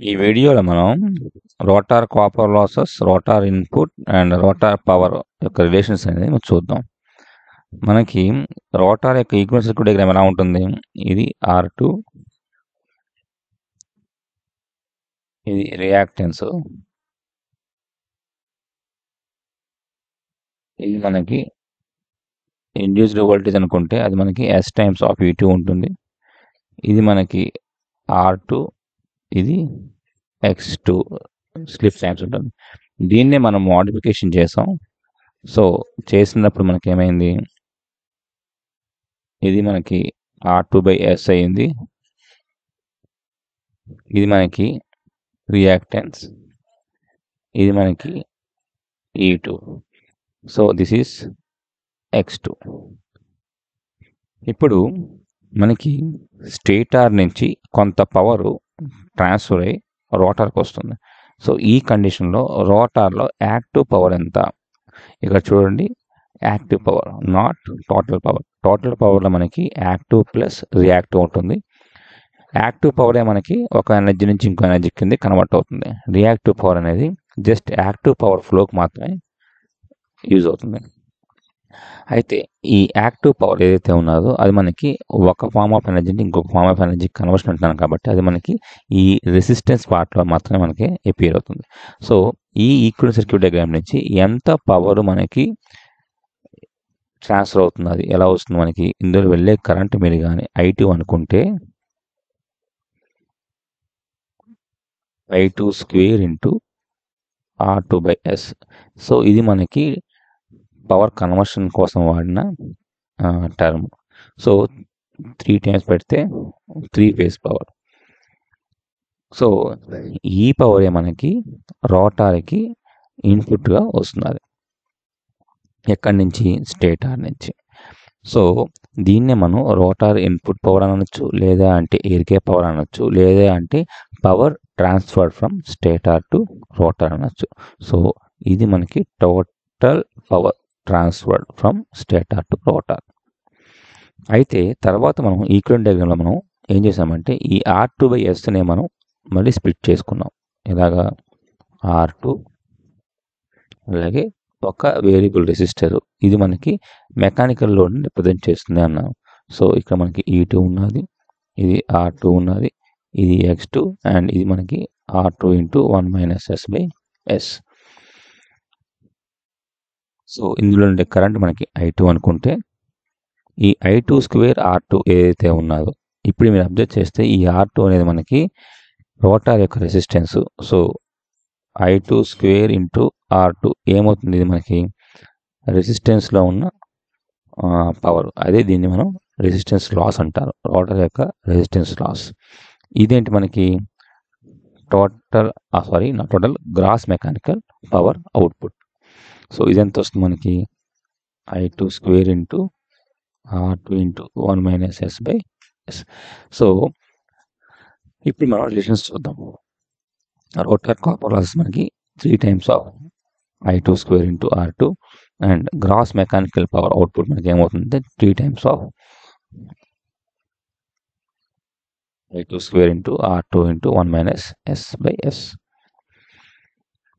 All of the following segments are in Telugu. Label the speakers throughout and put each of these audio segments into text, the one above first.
Speaker 1: ఈ వీడియోలో మనం rotor copper losses, rotor input and rotor power యొక్క రిలేషన్స్ అనేది మనం చూద్దాం. మనకి రోటార్ యొక్క ఈక్వల్ సర్క్యూట్ డయాగ్రామ్ ఎలా ఉంటుంది? ఇది R2, ఇది రియాక్టెన్స్, ఇది మనకి ఇండ్యూస్డ్ వోల్టేజ్ అనుకుంటే అది మనకి S టైమ్స్ ఆఫ్ E2 ఉంటుంది. ఇది మనకి R2, ఇది X2 స్లిప్ టైమ్స్ ఉంటుంది. దీన్నే మనం మోడిఫికేషన్ చేసాం. సో చేసినప్పుడు మనకి ఏమైంది? ఇది మనకి R2/S అయింది. ఇది మనకి రియాక్టెన్స్, ఇది మనకి E2. So this is X2. ఇప్పుడు మనకి స్టేటార్ నుంచి కొంత పవర్ ట్రాన్స్ఫర్ అయ్యి రోటార్కి వస్తుంది. సో ఈ కండిషన్లో రోటార్లో యాక్టివ్ పవర్ ఎంత? ఇక్కడ చూడండి, active power not total power. Total పవర్లో మనకి యాక్టివ్ ప్లస్ రియాక్టివ్ ఉంటుంది. యాక్టివ్ పవరే మనకి ఒక ఎనర్జీ నుంచి ఇంకో ఎనర్జీ కింద కన్వర్ట్ అవుతుంది. రియాక్టివ్ పవర్ అనేది జస్ట్ యాక్టివ్ పవర్ ఫ్లోకి మాత్రమే యూజ్ అవుతుంది. అయితే ఈ యాక్టివ్ పవర్ ఏదైతే ఉన్నదో అది మనకి ఒక ఫార్మ్ ఆఫ్ ఎనర్జీని ఇంకొక ఫార్మ్ ఆఫ్ ఎనర్జీ కన్వర్షన్ అంటున్నాను కాబట్టి అది మనకి ఈ రెసిస్టెన్స్ పార్ట్లో మాత్రమే మనకి అపియర్ అవుతుంది. సో ఈ ఈక్వల్ సర్క్యూట్ డయాగ్రామ్ నుంచి ఎంత పవర్ మనకి ట్రాన్స్ఫర్ అవుతుంది, అది ఎలా వస్తుంది మనకి? ఇందులో వెళ్ళే కరెంట్ మీరు కానీ I2 అనుకుంటే I2 square into R2/S. So ఇది మనకి పవర్ కన్వర్షన్ కోసం వాడిన టర్మ్. సో 3 టైమ్స్ పెడితే 3 ఫేజ్ పవర్. సో ఈ పవరే మనకి రోటార్కి ఇన్పుట్గా వస్తున్నది. ఎక్కడి నుంచి? స్టేటార్ నుంచి. సో దీన్నే మనం రోటార్ ఇన్పుట్ పవర్ అనొచ్చు, లేదా అంటే ఎయిర్ పవర్ అనొచ్చు, లేదా అంటే power transfer from stator to rotor అనొచ్చు. సో ఇది మనకి total power transferred from stator to rotor. అయితే తర్వాత మనం ఈక్వలెంట్ డయాగ్రామ్లో మనం ఏం చేసామంటే ఈ R2/Sనే మనం మళ్ళీ స్ప్లిట్ చేసుకున్నాం. ఇలాగా R2 అలాగే ఒక వేరియబుల్ రెసిస్టర్, ఇది మనకి మెకానికల్ లోడ్ని రిప్రజెంట్ చేస్తుంది అన్నాం. సో ఇక్కడ మనకి E2 ఉన్నది, ఇది R2 ఉన్నది, ఇది X2 అండ్ ఇది మనకి R2 ఇంటూ 1 - S/S. సో ఇందులో ఉండే కరెంట్ మనకి I2 అనుకుంటే ఈ I2 స్క్వేర్ R2 ఏదైతే ఉన్నదో, ఇప్పుడు మీరు అబ్జర్వ్ చేస్తే ఈ R2 అనేది మనకి రోటార్ యొక్క resistance. So I2 square into R2 ఏమవుతుంది? ఇది మనకి రెసిస్టెన్స్లో ఉన్న పవర్. అదే దీన్ని మనం రెసిస్టెన్స్ లాస్ అంటారు, రోటర్ యొక్క రెసిస్టెన్స్ లాస్. ఇదేంటి మనకి? Gross mechanical power output. So ఇదెంత వస్తుంది మనకి? I2 square into R2 into 1 - S/S. So ఇప్పుడు మనం రిలేషన్స్ చూద్దాం. రోటర్ కాపర్ లాస్ మనకి 3 times of I2 square into R2 and gross mechanical power output మనకి ఏమవుతుంది? 3 times of I2 square into R2 into 1 - S/S.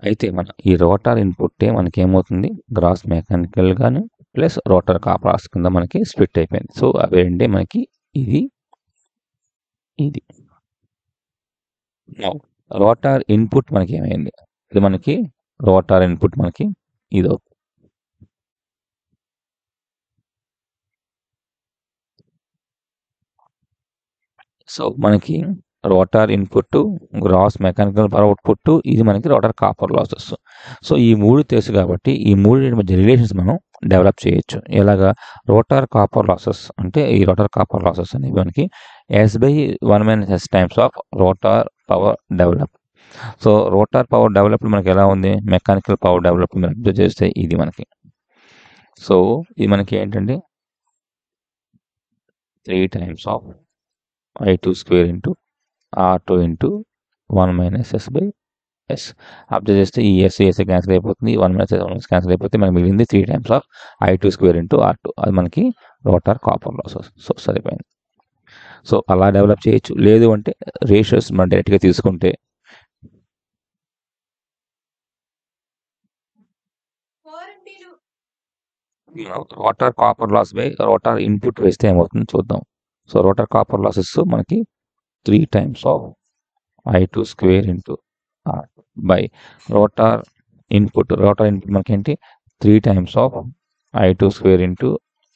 Speaker 1: అయితే మన ఈ రోటార్ ఇన్పుట్టే మనకి ఏమవుతుంది? గ్రాస్ మెకానికల్ గాను ప్లస్ రోటర్ కాపర్ లాస్ కింద మనకి స్ప్లిట్ అయిపోయింది. సో అవి రెండే మనకి ఇది. రోటార్ ఇన్పుట్ మనకి ఏమైంది? ఇది మనకి రోటార్ ఇన్పుట్ మనకి ఇది. సో మనకి rotor input, gross mechanical power output, ఇది మనకి రోటార్ కాపర్ లాసెస్. సో ఈ మూడు తెలుసు కాబట్టి ఈ మూడు మధ్య రిలేషన్స్ మనం డెవలప్ చేయొచ్చు. ఎలాగా? రోటార్ కాపర్ లాసెస్ అంటే ఈ రోటార్ కాపర్ లాసెస్ అనేవి మనకి S/1 - S times of rotor power develop. So rotor power developed మనకి ఎలా ఉంది? మెకానికల్ పవర్ డెవలప్ మీరు అబ్జర్వ్ చేస్తే ఇది మనకి. సో ఇది మనకి ఏంటంటే 3 times of I2 square into R2 into 1 - S/S. Observe చేస్తే ఈ S క్యాన్సిల్ అయిపోతుంది, 1 - S క్యాన్సిల్ అయిపోతే మనకి మిగిలింది 3 times of I2 square into R2. అది మనకి రోటార్ కాపర్ లాసెస్. సో సరిపోయింది. సో అలా డెవలప్ చేయొచ్చు. లేదు అంటే రేషియోస్ మనం డైరెక్ట్గా తీసుకుంటే rotor copper loss by rotor input వేస్తే ఏమవుతుంది చూద్దాం. సో రోటర్ కాపర్ లాసెస్ మనకి 3 times of I2 square into R by rotor input మనకి ఏంటి 3 times of I2 square into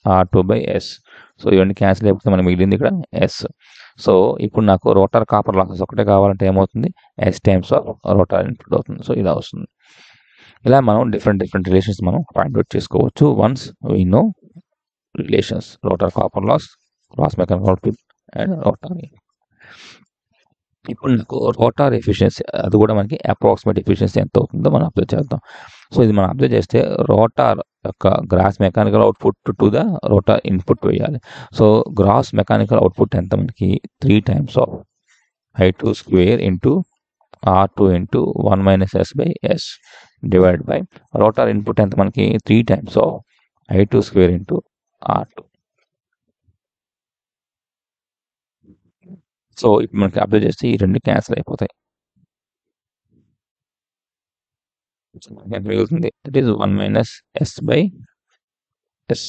Speaker 1: R2 by S. So ఇవన్నీ క్యాన్సిల్ అయిపోతే మనకి మిగిలింది ఇక్కడ S. సో ఇప్పుడు నాకు రోటర్ కాపర్ లాసెస్ ఒకటే కావాలంటే ఏమవుతుంది S times of rotor input అవుతుంది. సో ఇలా వస్తుంది. ఇలా మనం డిఫరెంట్ రిలేషన్స్ మనం ఫైండ్ అవుట్ చేసుకోవచ్చు once we know relations rotor copper loss, gross mechanical output and rotor. ఇప్పుడు నాకు రోటర్ ఎఫిషియన్సీ అది కూడా మనకి అప్రాక్సిమేట్ ఎఫిషియన్సీ ఎంత అవుతుందో మనం అబ్జర్వ్ చేద్దాం. సో ఇది మనం అబ్జర్వ్ చేస్తే రోటర్ యొక్క gross mechanical output to the rotor input వేయాలి. సో గ్రాస్ మెకానికల్ అవుట్పుట్ ఎంత మనకి 3 times of I2 square into R2 into 1 minus S by S divided by rotor input ఎంత మనకి 3 times of I2 square into R2. So ఇప్పుడు మనకి అబ్జర్వ్ చేస్తే ఈ రెండు క్యాన్సిల్ అయిపోతాయి. ఎంత మిగులుతుంది that is 1 minus S by S.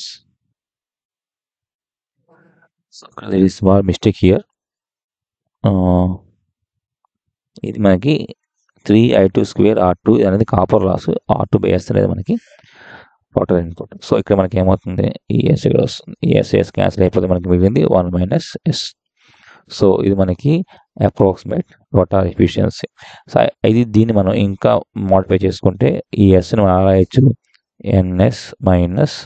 Speaker 1: So there is small mistake here. ఇది మనకి 3I2 square R2 అనేది copper loss, R2 by S అనేది మనకి రోటర్ ఇన్పుట్. సో ఇక్కడ మనకి ఏమవుతుంది ఈ S ఇక్కడ వస్తుంది, ఈ S క్యాన్సిల్ అయిపోతే మనకి మిగిలింది 1 minus S. సో ఇది మనకి అప్రాక్సిమేట్ రోటర్ ఎఫిషియన్సీ. సో దీన్ని మనం ఇంకా మోడిఫై చేసుకుంటే ఈ ఎస్ని మనం రాయొచ్చు NS minus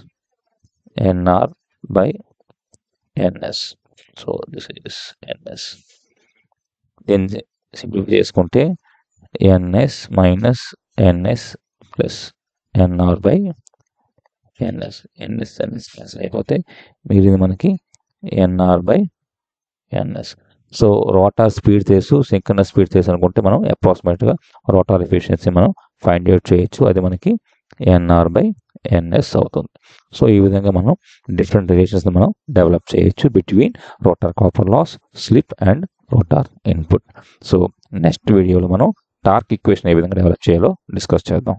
Speaker 1: NR by NS. So this is NS. దీన్ని సింప్లిఫై చేసుకుంటే NS minus NS plus NR by NS. NS cancel అయిపోతే మిగిలింది మనకి NR by NS. So rotor speed చేసు సింక్రనస్ స్పీడ్ చేసు అనుకుంటే మనం అప్రాక్సిమేట్గా రోటర్ ఎఫిషియన్సీ మనం ఫైండ్ అవుట్ చేయొచ్చు. అది మనకి NR బై NS అవుతుంది. సో ఈ విధంగా మనం డిఫరెంట్ రిలేషన్స్ని మనం డెవలప్ చేయొచ్చు between rotor copper loss, slip and rotor input. So next వీడియోలో మనం టార్క్ ఈక్వేషన్ ఏ విధంగా డెవలప్ చేయాలో డిస్కస్ చేద్దాం.